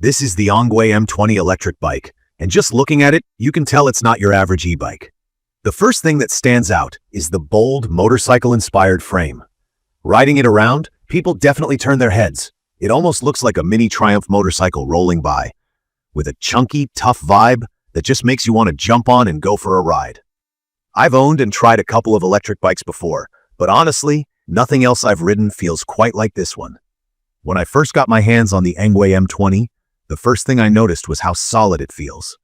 This is the ENGWE M20 Electric Bike, and just looking at it, you can tell it's not your average e-bike. The first thing that stands out is the bold, motorcycle-inspired frame. Riding it around, people definitely turn their heads. It almost looks like a mini Triumph motorcycle rolling by, with a chunky, tough vibe that just makes you want to jump on and go for a ride. I've owned and tried a couple of electric bikes before, but honestly, nothing else I've ridden feels quite like this one. When I first got my hands on the ENGWE M20, the first thing I noticed was how solid it feels.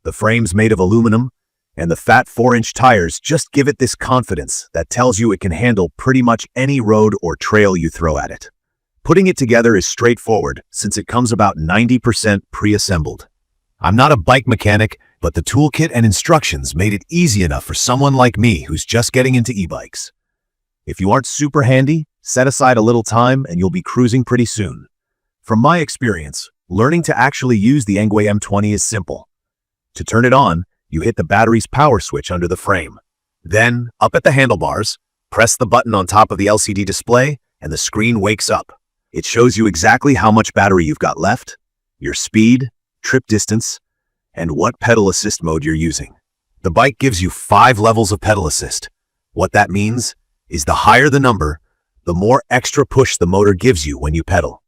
The frame's made of aluminum, and the fat 4-inch tires just give it this confidence that tells you it can handle pretty much any road or trail you throw at it. Putting it together is straightforward since it comes about 90% pre-assembled. I'm not a bike mechanic, but the toolkit and instructions made it easy enough for someone like me who's just getting into e-bikes. If you aren't super handy, set aside a little time and you'll be cruising pretty soon. From my experience, learning to actually use the ENGWE M20 is simple. To turn it on, you hit the battery's power switch under the frame. Then, up at the handlebars, press the button on top of the LCD display and the screen wakes up. It shows you exactly how much battery you've got left, your speed, trip distance, and what pedal assist mode you're using. The bike gives you 5 levels of pedal assist. What that means is the higher the number, the more extra push the motor gives you when you pedal.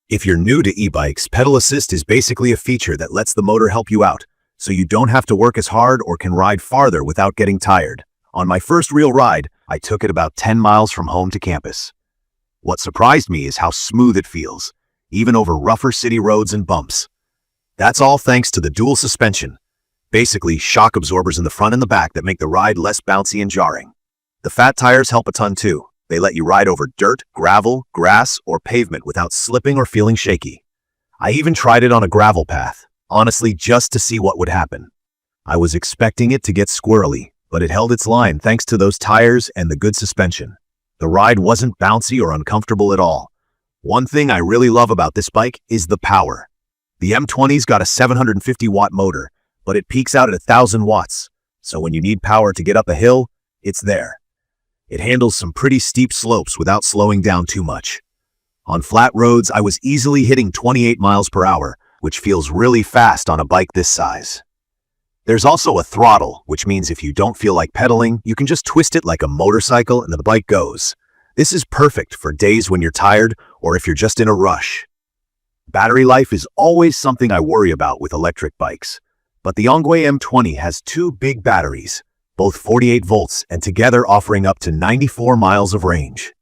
If you're new to e-bikes, pedal assist is basically a feature that lets the motor help you out, so you don't have to work as hard or can ride farther without getting tired. On my first real ride, I took it about 10 miles from home to campus. What surprised me is how smooth it feels, even over rougher city roads and bumps. That's all thanks to the dual suspension, basically shock absorbers in the front and the back that make the ride less bouncy and jarring. The fat tires help a ton too. They let you ride over dirt, gravel, grass, or pavement without slipping or feeling shaky. I even tried it on a gravel path, honestly just to see what would happen. I was expecting it to get squirrely, but it held its line thanks to those tires and the good suspension. The ride wasn't bouncy or uncomfortable at all. One thing I really love about this bike is the power. The M20's got a 750-watt motor, but it peaks out at 1,000 watts, so when you need power to get up a hill, it's there. It handles some pretty steep slopes without slowing down too much. On flat roads, I was easily hitting 28 miles per hour, which feels really fast on a bike this size. There's also a throttle, which means if you don't feel like pedaling, you can just twist it like a motorcycle and the bike goes. This is perfect for days when you're tired or if you're just in a rush. Battery life is always something I worry about with electric bikes, but the ENGWE M20 has 2 big batteries, both 48 volts and together offering up to 94 miles of range.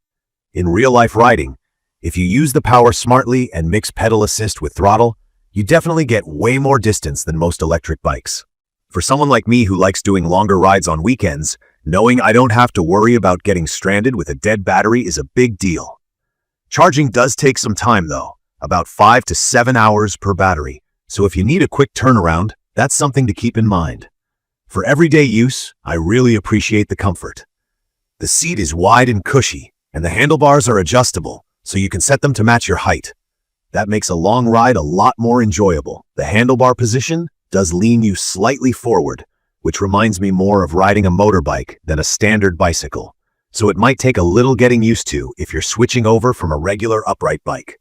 In real-life riding, if you use the power smartly and mix pedal assist with throttle, you definitely get way more distance than most electric bikes. For someone like me who likes doing longer rides on weekends, knowing I don't have to worry about getting stranded with a dead battery is a big deal. Charging does take some time though, about 5 to 7 hours per battery, so if you need a quick turnaround, that's something to keep in mind. For everyday use, I really appreciate the comfort. The seat is wide and cushy, and the handlebars are adjustable, so you can set them to match your height. That makes a long ride a lot more enjoyable. The handlebar position does lean you slightly forward, which reminds me more of riding a motorbike than a standard bicycle, so it might take a little getting used to if you're switching over from a regular upright bike.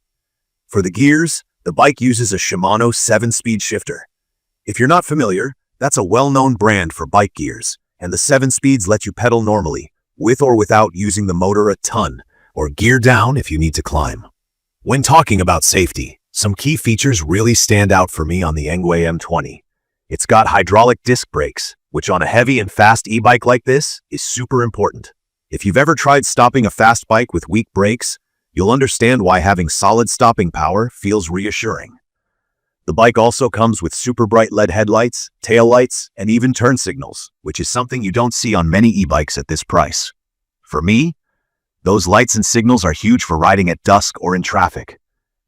For the gears, the bike uses a Shimano 7-speed shifter. If you're not familiar, that's a well-known brand for bike gears, and the 7 speeds let you pedal normally, with or without using the motor a ton, or gear down if you need to climb. When talking about safety, some key features really stand out for me on the ENGWE M20. It's got hydraulic disc brakes, which on a heavy and fast e-bike like this is super important. If you've ever tried stopping a fast bike with weak brakes, you'll understand why having solid stopping power feels reassuring. The bike also comes with super bright LED headlights, taillights, and even turn signals, which is something you don't see on many e-bikes at this price. For me, those lights and signals are huge for riding at dusk or in traffic.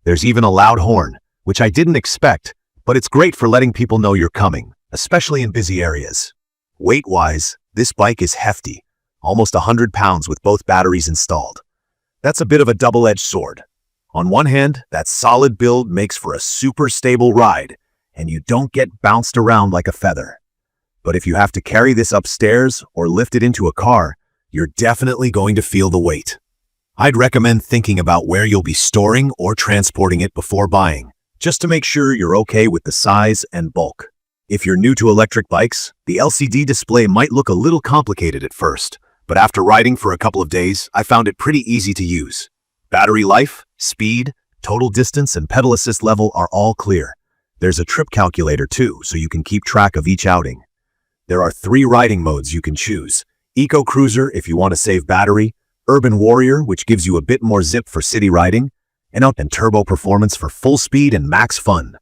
There's even a loud horn, which I didn't expect, but it's great for letting people know you're coming, especially in busy areas. Weight-wise, this bike is hefty, almost 100 pounds with both batteries installed. That's a bit of a double-edged sword. On one hand, that solid build makes for a super stable ride, and you don't get bounced around like a feather. But if you have to carry this upstairs or lift it into a car, you're definitely going to feel the weight. I'd recommend thinking about where you'll be storing or transporting it before buying, just to make sure you're okay with the size and bulk. If you're new to electric bikes, the LCD display might look a little complicated at first, but after riding for a couple of days, I found it pretty easy to use. Battery life, speed, total distance, and pedal assist level are all clear. There's a trip calculator too, so you can keep track of each outing. There are 3 riding modes you can choose. Eco Cruiser if you want to save battery, Urban Warrior which gives you a bit more zip for city riding, and Turbo Performance for full speed and max fun.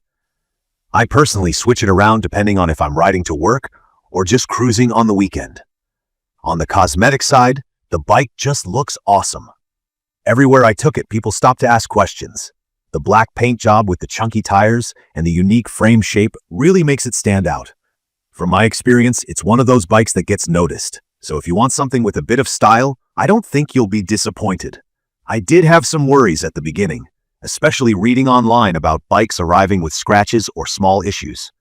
I personally switch it around depending on if I'm riding to work or just cruising on the weekend. On the cosmetic side, the bike just looks awesome. Everywhere I took it, people stopped to ask questions. The black paint job with the chunky tires and the unique frame shape really makes it stand out. From my experience, it's one of those bikes that gets noticed. So if you want something with a bit of style, I don't think you'll be disappointed. I did have some worries at the beginning, especially reading online about bikes arriving with scratches or small issues.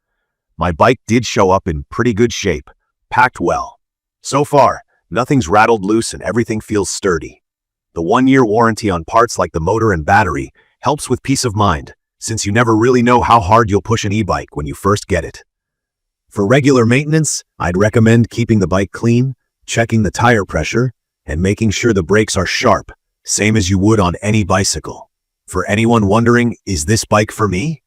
My bike did show up in pretty good shape, packed well. So far, nothing's rattled loose and everything feels sturdy. The 1-year warranty on parts like the motor and battery helps with peace of mind, since you never really know how hard you'll push an e-bike when you first get it. For regular maintenance, I'd recommend keeping the bike clean, checking the tire pressure, and making sure the brakes are sharp, same as you would on any bicycle. For anyone wondering, is this bike for me?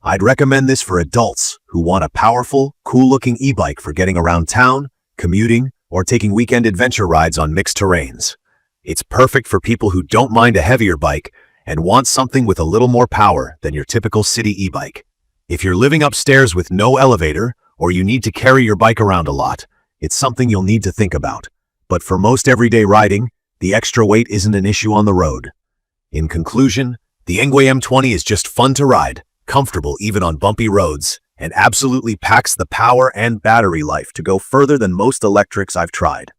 I'd recommend this for adults who want a powerful, cool-looking e-bike for getting around town, commuting, or taking weekend adventure rides on mixed terrains. It's perfect for people who don't mind a heavier bike and want something with a little more power than your typical city e-bike. If you're living upstairs with no elevator, or you need to carry your bike around a lot, it's something you'll need to think about. But for most everyday riding, the extra weight isn't an issue on the road. In conclusion, the ENGWE M20 is just fun to ride, comfortable even on bumpy roads, and absolutely packs the power and battery life to go further than most electrics I've tried.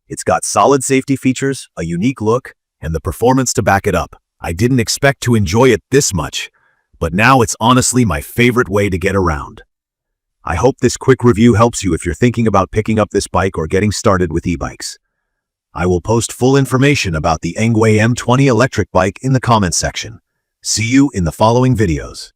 It's got solid safety features, a unique look, and the performance to back it up. I didn't expect to enjoy it this much, but now it's honestly my favorite way to get around. I hope this quick review helps you if you're thinking about picking up this bike or getting started with e-bikes. I will post full information about the ENGWE M20 electric bike in the comments section. See you in the following videos.